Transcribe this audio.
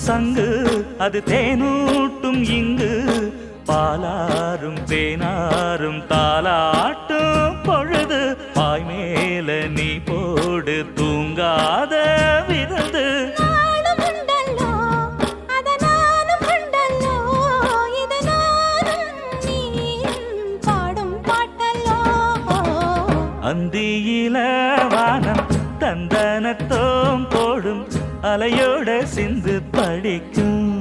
சங்கு அது தேனூட்டும் இங்கு பாலாரும் தேனாரும் தாலாட்டும் பொழுது பாய் மேல நீ போடு தூங்காத விருந்து அந்தியில வானம் தந்தனத்தோம் போடும் அலையோட சிந்து படிக்கும்